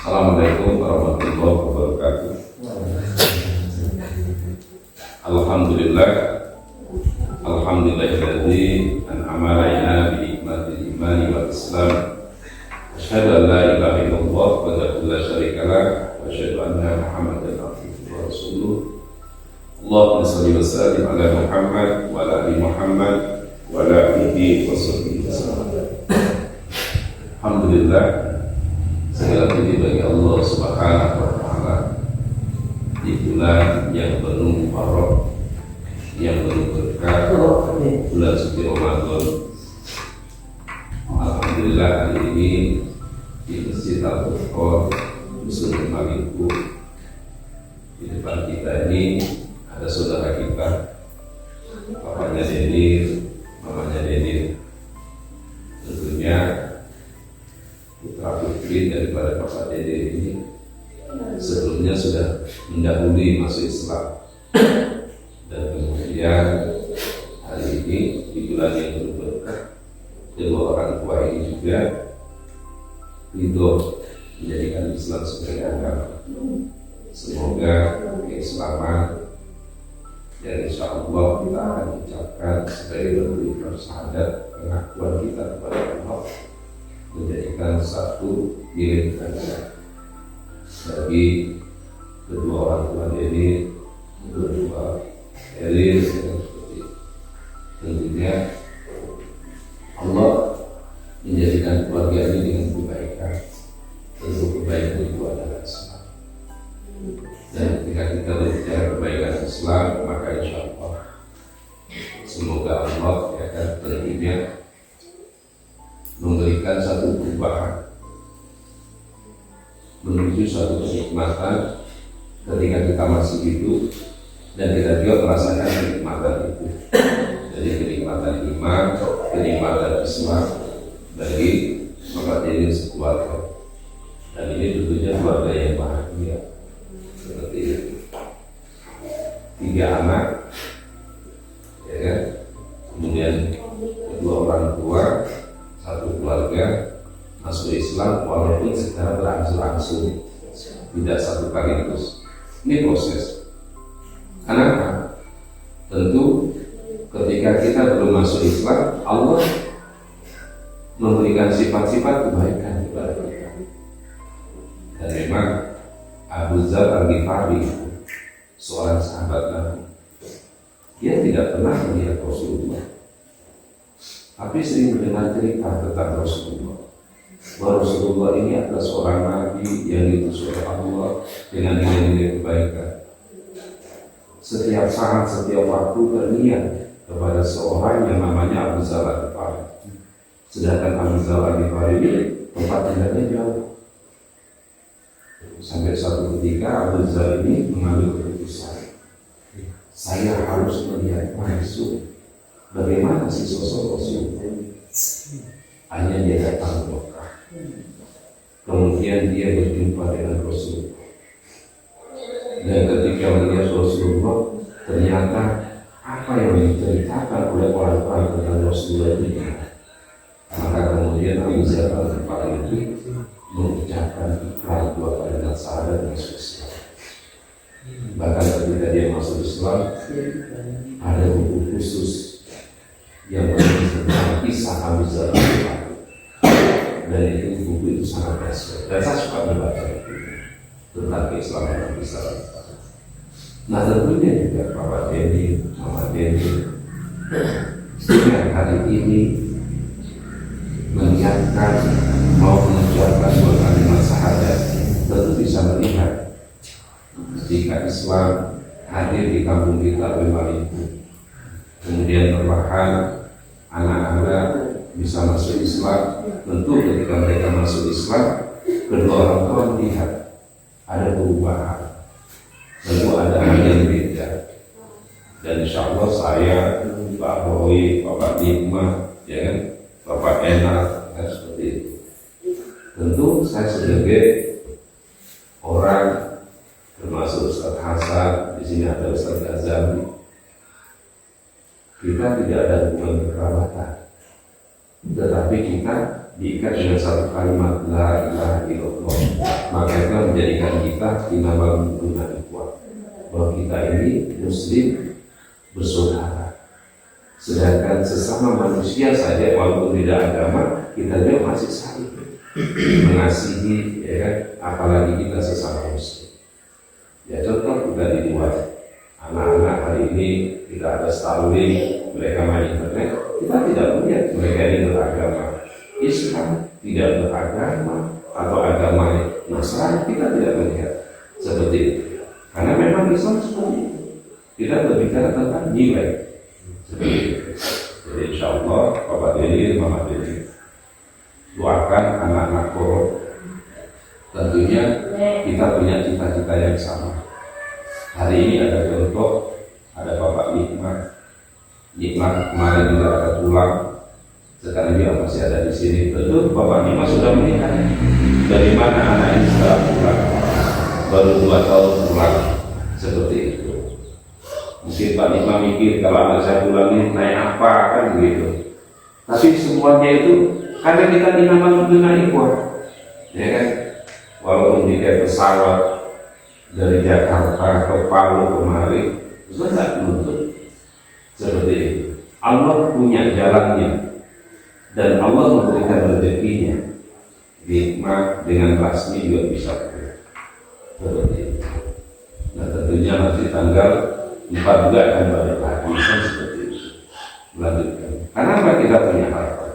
Assalamualaikum warahmatullahi wabarakatuh. Alhamdulillah, alhamdulillahilladzi an'ama alaina bi nikmatil imani wal islam. Asyhadu an la ilaha illallah wahdahu la syarika lah wa asyhadu anna Muhammadan abduhu wa rasuluh. Allahumma shalli wa sallim ala Muhammad wa ala ali Muhammad wa ala alihi wa sahbihi wasallam. Alhamdulillah, segala puji bagi Allah Subhanahu wa taala di bulan yang penuh mubarak, yang penuh berkah, bulan suci Ramadan. Alhamdulillah, hari ini di Masjid Al-Furqan Muslim Maliku, di depan kita ini ada saudara kita, bapaknya Denir, mamanya Denir. Tentunya putra putri daripada Bapak Dede ini sebelumnya sudah mendahului masuk Islam, dan kemudian hari ini di bulan yang penuh berkah, kedua orang tua ini juga ridho menjadikan Islam sebagai agama. Semoga keislaman yang insya Allah kita akan ucapkan sebagai bentuk syahadat pengakuan kita kepada Allah, menjadikan satu milik negara bagi kedua orang tua ini, kedua elit yang seperti itu. Tentunya Allah menjadikan keluarga ini dengan kebaikan. Tentu kebaikan itu adalah Islam. Dan ketika kita berbicara kebaikan Islam, maka insya Allah semoga Allah akan tentunya memberikan satu perubahan menuju suatu kenikmatan ketika kita masih hidup, dan kita juga merasakan kenikmatan itu. Jadi kenikmatan iman, kenikmatan Islam bagi Bapak Dede sekeluarga. Dan ini tentunya keluarga yang bahagia seperti itu. 3 anak, ya kan? Kemudian kedua orang tua, satu keluarga masuk Islam, walaupun secara berangsur-angsur, tidak satu sekaligus. Ini proses. Kenapa? Tentu ketika kita belum masuk Islam, Allah memberikan sifat-sifat kebaikan kepada kita. Dan memang Abu Dzar Al-Ghifari, seorang sahabat Nabi, dia tidak pernah melihat Rasulullah, tapi sering mendengar cerita tentang Rasulullah, bahwa Rasulullah ini adalah seorang Nabi yang diutus oleh Allah dengan nilai-nilai kebaikan. Setiap saat, setiap waktu berniat kepada seorang yang namanya Abu Dzar Al-Ghifari. Sedangkan Abu Dzar Al-Ghifari ini tempat tinggalnya jauh. Sampai suatu ketika Abu Dzar ini mengambil keputusan, saya harus melihat langsung bagaimana sih sosok Rasulullah. Hanya dia datang ke Mekah, kemudian dia berjumpa dengan Rasulullah, dan ketika melihat Rasulullah, ternyata apa yang diceritakan oleh orang-orang tentang Rasulullah itu benar. Maka kemudian Abu Dzar Al-Ghifari itu mengucapkan ikrar 2 kalimat syahadat dan Islam. Bahkan ketika dia masuk Islam, ada buku khusus yang berisi tentang kisah Abu Dzar Al-Ghifari, dan itu buku itu sangat dahsyat, dan saya suka membaca itu tentang keislaman Abu Dzar Al-Ghifari. Nah, tentunya juga Bapak Dede, Mama Dede, yang hari ini melihatkan mau mengucapkan 2 kalimat syahadat, tentu bisa melihat jika Islam hadir di kampung kita Maliku, kemudian perlahan anak-anak bisa masuk Islam. Tentu ketika mereka masuk Islam, kedua orang tua melihat ada perubahan, tentu ada hal yang beda. Dan insya Allah saya, Pak Roy, Bapak Nikma, ya kan, Bapak Enak, ya, seperti itu. Tentu saya sebagai orang, termasuk Ustaz Hasan, di sini ada Ustaz Ghazali, kita tidak ada hubungan kekerabatan, tetapi kita diikat dengan satu kalimat la ilaha illallah, maka itu menjadikan kita dinamakan guna ikhwah, bahwa kita ini muslim bersaudara. Sedangkan sesama manusia saja walaupun beda agama, kita juga masih saling mengasihi, ya kan? Apalagi kita sesama muslim. Ya contoh kita dibuat anak-anak hari ini tidak ada Starlink, mereka main internet, kita tidak melihat mereka ini beragama Islam, tidak beragama atau agama Nasrani, kita tidak melihat seperti itu. Karena memang Islam seperti itu. Kita berbicara tentang nilai seperti itu. Jadi insya Allah Bapak Deni, Mama Deni, doakan anak-anak Koro. Tentunya kita punya cita-cita yang sama. Hari ini ada contoh, ada Bapak Nikmat kemarin juga ada pulang, sekarang dia masih ada di sini. Tentu Bapak Nikmat sudah menikah. Dari mana anak ini setelah pulang? Baru 2 tahun pulang, seperti itu. Mungkin Pak Nikmat mikir kalau anak saya pulang ini naik apa kan begitu. Tapi semuanya itu karena kita dinamakan dengan ikhwah, ya kan? Walaupun tiket pesawat dari Jakarta ke Palu kemari, itu tidak menuntut seperti itu. Allah punya jalannya dan Allah memberikan rezekinya. Nikmat dengan rasmi juga bisa seperti itu. Nah tentunya nanti tanggal 4 juga akan balik lagi kan seperti itu. Melanjutkan. Karena apa kita punya harta?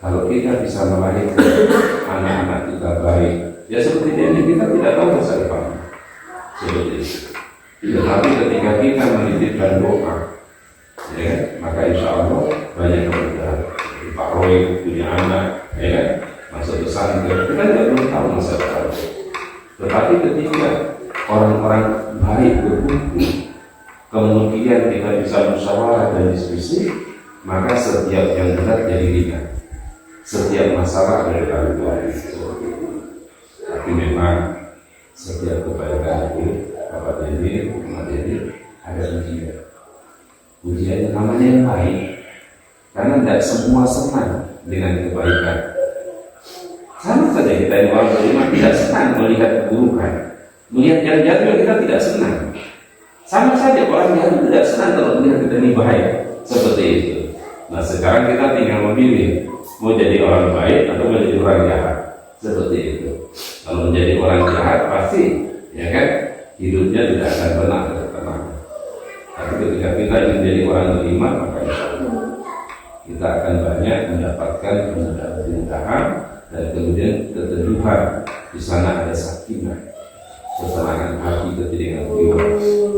Kalau kita bisa melahirkan anak-anak kita baik, ya seperti ini kita tidak tahu masa depan seperti itu. Tetapi ketika kita menitipkan doa, ya, maka insya Allah banyak kemudahan. Pak Roy punya anak, ya kan, masuk pesantren, kita tidak belum tahu masa depan. Tetapi ketika orang-orang baik berkumpul, kemudian kita bisa musyawarah dan diskusi, maka setiap yang berat jadi ringan. Setiap masalah dari keluarga seperti itu. Tapi memang setiap kebaikan itu, Bapak Deni, Mama Deni, ada ujian. Ujian namanya yang baik, karena tidak semua senang dengan kebaikan. Sama saja kita yang orang beriman tidak senang melihat keburukan, melihat yang jatuh juga kita tidak senang. Sama saja orang jatuh tidak senang kalau melihat kita ini baik, seperti itu. Nah sekarang kita tinggal memilih mau jadi orang baik atau menjadi orang jahat, seperti itu. Kalau menjadi orang jahat pasti, ya kan, hidupnya tidak akan pernah tenang. Tapi ketika kita ingin menjadi orang beriman, maka insya Allah kita akan banyak mendapatkan kemudahan dan kemudian keteduhan. Di sana ada sakinah, ketenangan hati, ketenangan jiwa.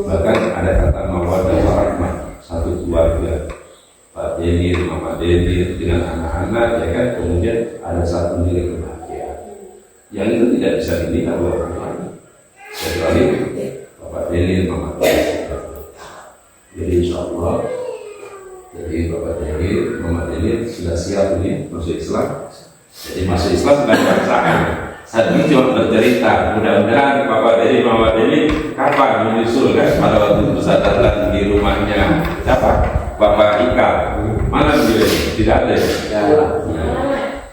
Bahkan ada kata mawaddah warahmah, satu keluarga. Pak Deni, Mama Deni dengan anak-anak, ya kan, kemudian ada satu nilai kebahagiaan yang itu tidak bisa dilihat oleh orang lain kecuali Bapak Deni, Mama Deni. Jadi insya Allah, jadi Bapak Deni, Mama Deni sudah siap ini masuk Islam. Jadi masuk Islam bukan paksaan. Saat ini cuma bercerita. Mudah-mudahan Bapak Deni, Mama Deni kapan menyusul kan pada waktu Ustaz Dahlan di rumahnya siapa? Bapak Ika, mana beliau? Tidak ada. Ya.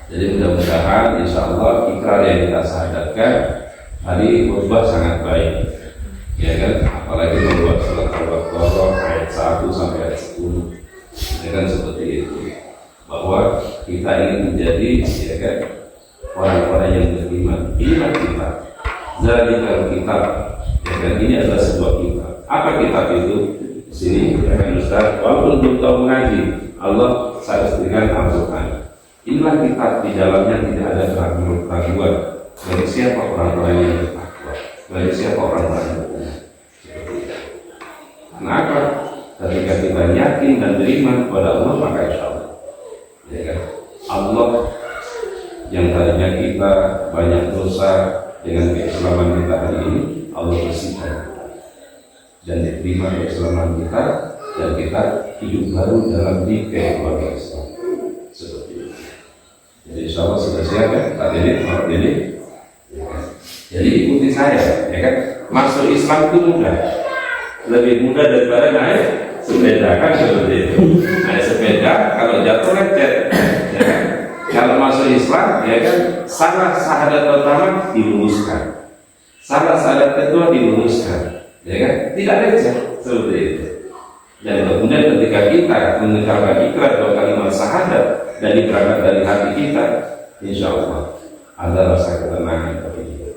Jadi mudah-mudahan insya Allah ikrar yang kita sahadatkan tadi khutbah sangat baik, ya kan? Apalagi membuat surat Al-Baqarah ayat 1 sampai ayat 10, ya kan, seperti itu. Bahwa kita ingin menjadi, ya kan, orang-orang yang beriman. Inilah kita. Jadi kalau kita, ya kan, ini adalah sebuah kitab. Apa kitab itu? Di sini, ya kan Ustaz, walaupun belum tahu mengaji, Allah saya berikan Al-Quran. Inilah kitab, di dalamnya tidak ada keraguan bagi siapa orang-orang yang bertakwa, bagi siapa orang-orang yang benar. Kenapa? Ketika kita yakin dan beriman kepada Allah, maka insya Allah, ya kan, Allah yang tadinya kita banyak dosa, dengan keislaman kita hari ini, Allah bersihkan dan diterima keislaman kita, dan kita hidup baru dalam bingkai keluarga Islam. Seperti itu. Jadi insya Allah sudah siap ya, Pak Deni, Pak Deni. Ya kan? Jadi ikuti saya, ya kan? Masuk Islam itu mudah, lebih mudah daripada naik sepeda kan, seperti itu. Naik sepeda kalau jatuh lecet, ya kan? kalau masuk Islam ya kan salah syahadat pertama diluruskan, salah syahadat kedua diluruskan, ya kan tidak leceh seperti itu. Dan kemudian ketika kita mengucapkan ikrar dua kalimat syahadat dan berangkat dari hati kita, insya Allah ada rasa ketenangan bagi kita.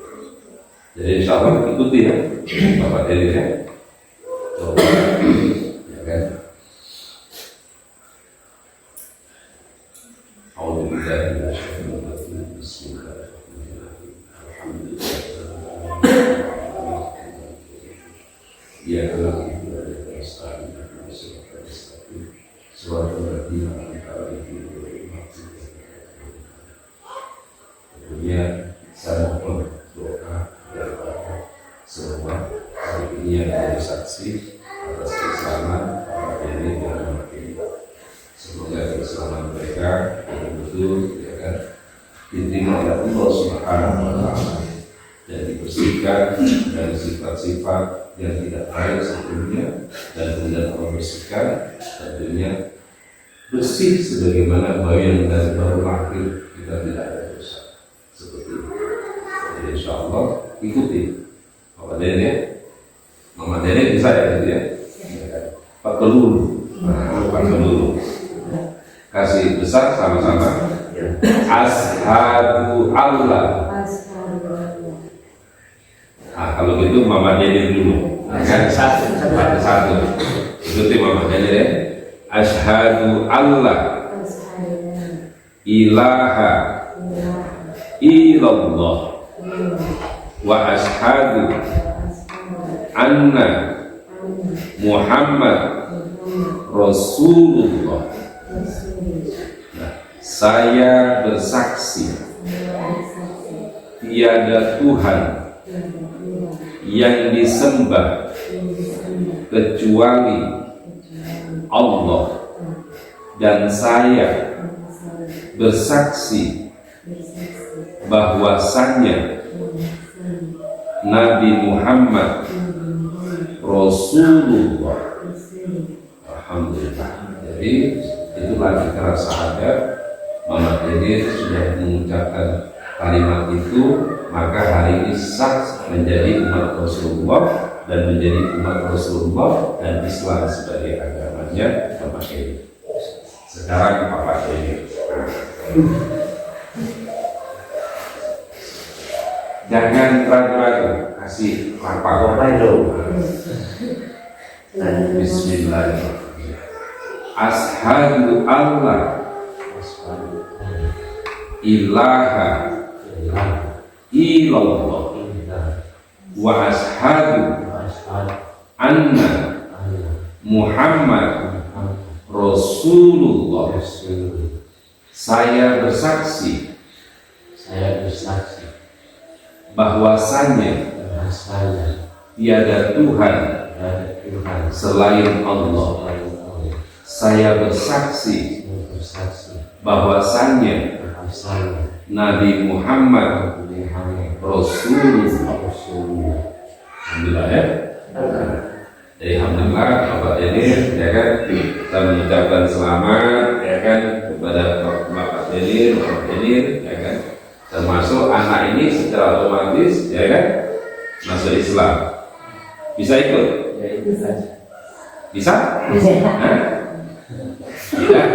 Jadi insya Allah ikuti ya Bapak Dedi ya. Coba ya kan. Kemudian saya mohon doa daripada semua hari ini yang menjadi saksi atas keislaman Bapak Dedi dan Mama Dedi. Semoga keislaman mereka betul-betul ya kan diterima oleh Allah Subhanahu wa Ta'ala dan dibersihkan dari sifat-sifat yang tidak baik sebelumnya, dan kemudian Allah bersihkan tentunya bersih sebagaimana bayi yang baru lahir kita tidak ada dosa seperti itu. Jadi insya Allah ikuti Bapak Dedi ya, Mama Dedi bisa ya gitu ya. Pak Kelulu, Pak Kelulu kasih besar sama-sama. Ashadu Allah. Nah, kalau gitu Mama Dedi dulu. Kan satu. Ikuti Mama Dedi ya. Ashadu Allah ilaha illallah wa ashadu anna Muhammad Rasulullah. Nah, saya bersaksi tiada Tuhan yang disembah kecuali Allah, dan saya bersaksi bahwasannya Nabi Muhammad Rasulullah. Alhamdulillah. Jadi itulah ikrar syahadat. Mama Dedi sudah mengucapkan kalimat itu, maka hari ini sah menjadi umat Rasulullah dan menjadi umat Rasulullah dan Islam sebagai agamanya Bapak Dedi. Sekarang Bapak Dedi, jangan ragu-ragu, kasih lapar dulu. Bismillahirrahmanirrahim. Ashadu Allah ilaha illallah wa ashadu anna Muhammad Rasulullah. Saya bersaksi bahwasannya tiada Tuhan selain Allah. Saya bersaksi bahwasannya Nabi Muhammad Rasulullah. Alhamdulillah ya. Jadi alhamdulillah Bapak Dedi ya kan, kita mengucapkan selamat ya kan kepada Bapak Dedi, Bapak Dedi ya kan, termasuk anak ini secara otomatis ya kan masuk Islam. Bisa ikut? Ya, bisa. Bisa? Bisa. Tidak?